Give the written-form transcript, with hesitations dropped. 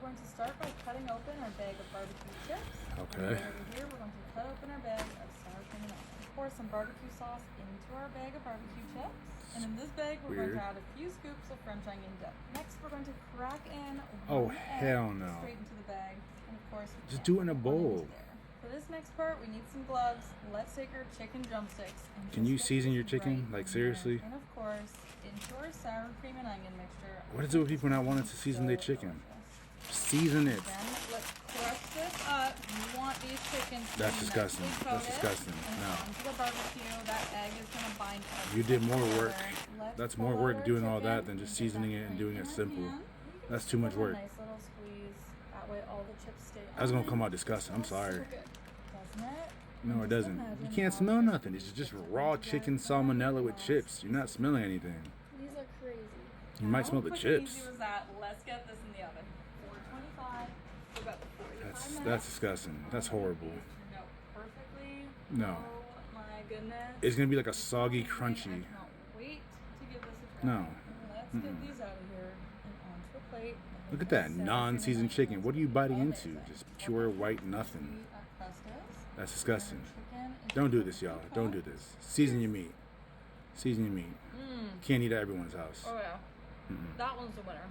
going to start by cutting open our bag of barbecue chips. Okay. And over here, we're going to cut open our bag of sour cream and onion. Pour some barbecue sauce into our bag of barbecue chips. And in this bag, we're going to add a few scoops of French onion dip. Next, we're going to crack in one hell egg no. straight into the bag. And of course, Just do it in a bowl. For this next part, we need some gloves. Let's take our chicken drumsticks. And can you season your chicken? Like, seriously? And of course, into our sour cream and onion mixture. What is it with people not wanting to season their chicken? Season it. Then let's crush this up. You want these chickens to That's be disgusting. nicely That's coated. disgusting. And No. onto the barbecue. That egg is going to bind everything You did more together. work. Let's That's more pull work out doing our all that chicken than just get seasoning that it and right doing in it our simple. hand. That's too much Give it a work. nice little squeeze. That way all the chips stay on. That's gonna come out disgusting. I'm sorry. So good. Doesn't it? No, it doesn't. You can't smell nothing. It's just raw chicken salmonella with chips. You're not smelling anything. These are crazy. You might smell the How quick and chips. easy was that? Let's get this in the oven. 425 for about 45 minutes. That's disgusting. That's horrible. Turned out perfectly. No. Oh my goodness. It's gonna be like a soggy, I crunchy. cannot wait to give this a try. No. Let's get these out of here and onto a plate. Look at that non-seasoned chicken. What are you biting into? Just pure white nothing. That's disgusting. Don't do this, y'all. Don't do this. Season your meat. Season your meat. Can't eat at everyone's house. Oh yeah. That one's the winner.